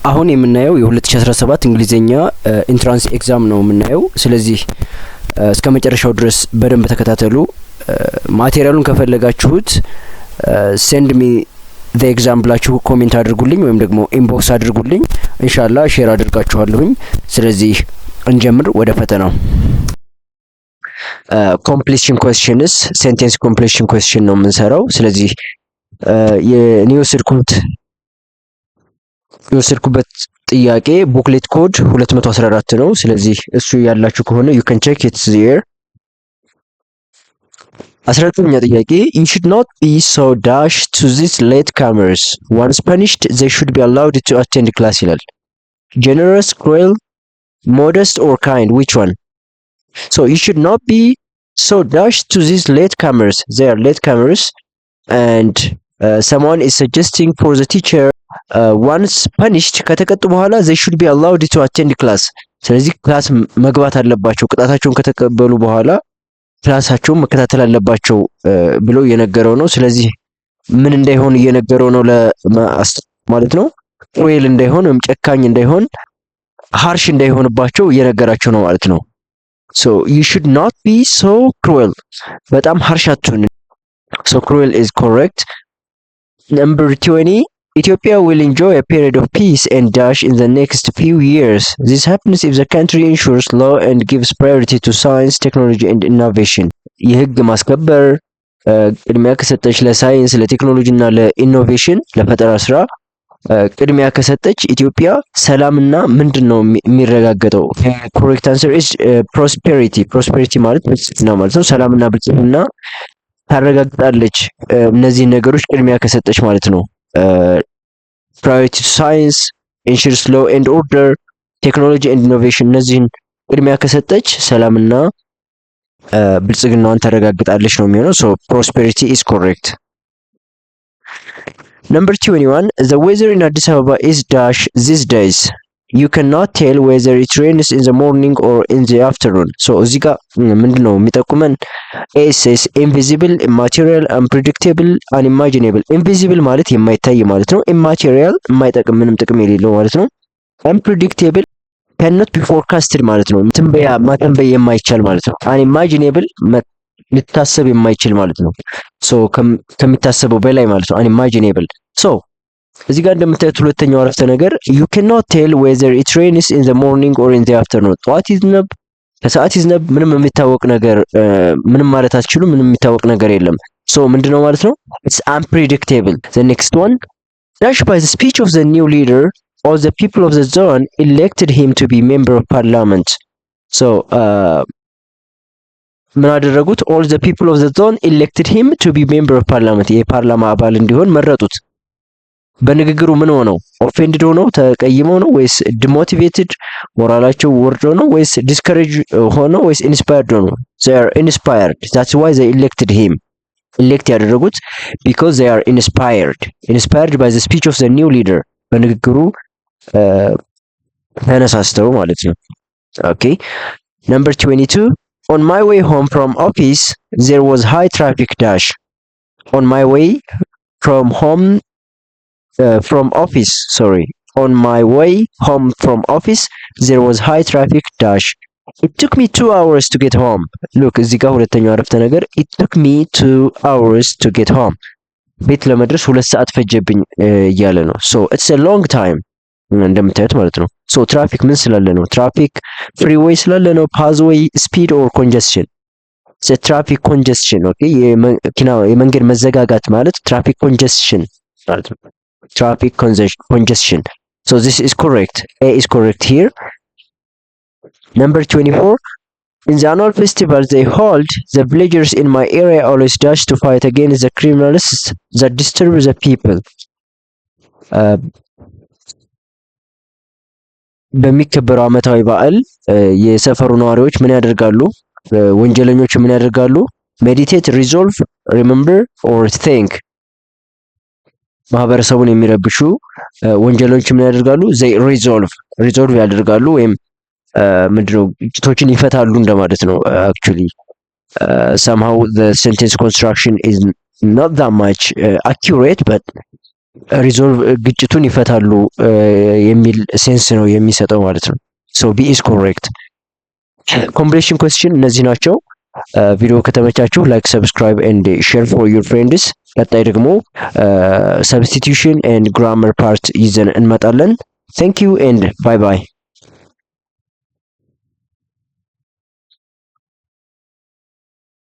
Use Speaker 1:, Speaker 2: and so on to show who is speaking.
Speaker 1: አሁን የምናየው የ2017 እንግሊዘኛ ኢንትራንስ ኤግዛም ነው የምናየው። ስለዚህ እስከ መጨረሻው ድረስ በደንብ ተከታተሉ። ማቴሪያሉን ከፈለጋችሁት ሴንድ ሚ ዘ ኤግዛም ብላችሁ ኮሜንት አድርጉልኝ ወይም ደግሞ ኢንቦክስ አድርጉልኝ። ኢንሻአላህ ሼር አድርጋችኋለሁኝ። ስለዚህ እንጀምር ወደ ፈተናው። ኮምፕሊሽን ኩዌስችንስ ሴንቴንስ ኮምፕሊሽን ኩዌስችን ነው የምንሰራው። ስለዚህ የኔ የወሰድኩበት ጥያቄ ቡክሌት ኮድ 214 ነው። ስለዚህ እሱ ያላችሁ ከሆነ you can check it there። 19ኛ ጥያቄ you should not be so dash to these latecomers. Once punished they should be allowed to attend class ይላል። Generous, cruel, modest or kind, which one? So you should not be so dash to these latecomers. They are latecomers and someone is suggesting for the teacher once punished ከተቀጡ በኋላ they should be allowed to attend class። ስለዚህ ክላስ መግባት አለባቸው። ቅጣታቸውን ከተቀበሉ በኋላ ክላሳቸውን መከታተል አለባቸው ብሎ እየነገረው ነው። ስለዚህ ምን እንዳይሆን እየነገረው ነው ማለት ነው። ክሩኤል እንዳይሆን ወይም ጨካኝ እንዳይሆን፣ ሃርሽ እንዳይሆንባቸው እየነገራቸው ነው ማለት ነው። so you should not be so cruel። በጣም ሃርሽ አትሁን። so cruel is correct. Number 20, Ethiopia will enjoy a period of peace and dash in the next few years. This happens if the country ensures law and gives priority to science, technology and innovation. የህግ ማስከበር ቅድሚያ ከሰጠች ለሳይንስ፣ ለቴክኖሎጂ እና ለኢኖቬሽን ለፈጠራ ስራ ቅድሚያ ከሰጠች ኢትዮጵያ ሰላምና ምንድነው የሚረጋገጠው? correct answer is prosperity። prosperity ማለት ብልጽግና ማለት ነው። ሰላምና ብልጽግና ታረጋግጣለች እነዚህ ነገሮች ቅድሚያ ከሰጠች ማለት ነው። priority to science, ensures law and order, technology and innovation እነዚህን ቅድሚያ ከሰጠች ሰላምና ብልጽግናዋን ታረጋግጣለች ነው የሚሆነው። so prosperity is correct. Number 21, the weather in Addis Ababa is dash these days. You cannot tell whether it rains in the morning or in the afternoon. so እዚህ ጋር ምንድነው የሚጠቁመን? ኤስኤስ ኢንቪዚብል፣ ኢማቴሪያል፣ አንፕሬዲክቴብል፣ አንኢማጂኔብል። ኢንቪዚብል ማለት የማይታይ ማለት ነው። ኢማቴሪያል የማይጠቅም ምንም ጥቅም የሌለው ማለት ነው። አንፕሬዲክቴብል cannot be forecasted ማለት ነው። ማተንበይ የማይቻል ማለት ነው። አንኢማጂኔብል ሊታሰብ የማይችል ማለት ነው። so ከሚታሰበው በላይ ማለት ነው አንኢማጂኔብል። so እዚህ ጋር እንደምታዩት ሁለተኛው አረፍተ ነገር you cannot tell whether it rains in the morning or in the afternoon። ጠዋት ይዝነብ ከሰዓት ይዝነብ ምንም የሚታወቅ ነገር ምንም ማለት አትችሉም። ምንም የሚታወቅ ነገር የለም። so ምንድነው ማለት ነው? it's unpredictable። the next one, dash by the speech of the new leader all the people of the zone elected him to be member of parliament. so ምን አደረጉት? all the people of the zone elected him to be member of parliament። የፓርላማ አባል እንዲሆን መረጡት። በንግግሩ ምን ሆነው? ኦፌንድድ ሆነው ተቀይመው ነው ወይስ ዲሞቲቬትድ ሞራላቸው ወርዶ ነው ወይስ ዲስከሬጅ ሆነው ወይስ ኢንስፓየርድ ሆነው? they are inspired. that's why they elected him። elect ያደረጉት because they are inspired by the speech of the new leader። በንግግሩ ተነሳስተው ማለት ነው። okay, number 22, on my way home from office there was high traffic dash. on my way from home from office, sorry, on my way home from office there was high traffic dash. it took me 2 hours to get home. look እዚህ ጋር ሁለተኛው አረፍተ ነገር it took me 2 hours to get home። ቤት ለመድረስ 2 ሰዓት ፈጀብኝ እያለ ነው። so it's a long time እንደምታዩት ማለት ነው። so ትራፊክ ምን ስላለ ነው? ትራፊክ ፍሪዌይ ስላለ ነው? ፓዝዌይ፣ ስፒድ ኦር ኮንጀስሽን? ትራፊክ ኮንጀስሽን። ኦኬ፣ የመንገድ መዘጋጋት ማለት ትራፊክ ኮንጀስሽን ማለት ነው። traffic congestion. so this is correct. A is correct here. Number 24, in the annual festival they hold, the villagers in my area always dash to fight against the criminals that disturb the people. በሚከበረው ዓመታዊ በዓል የሰፈሩ ነዋሪዎች ምን ያደርጋሉ? ወንጀለኞች ምን ያደርጋሉ? meditate, resolve, remember or think። ማህበረሰቡን የሚረብሹ ወንጀሎች ምን ያደርጋሉ? they resolve ያደርጋሉ ወይም ምንድነው ግጭቶችን ይፈታሉ እንደማለት ነው። actually somehow the sentence construction is not that much accurate but ሪዞልቭ ግጭቱን ይፈታሉ የሚል ሴንስ ነው የሚሰጠው ማለት ነው። ሶ ቢ ኢዝ ኮሬክት። ኮምፕሌሽን ኩዌስችን እነዚህ ናቸው። ቪዲዮ ከተመቻችሁ ላይክ፣ ሰብስክራይብ ኤንድ ሼር ፎር ዩር ፍሬንድስ። ቀጣይ ደግሞ ሰብስቲቱሽን ኤንድ ግራመር ፓርት ይዘን እንመጣለን። ቴንክ ዩ ኤንድ ባይ ባይ።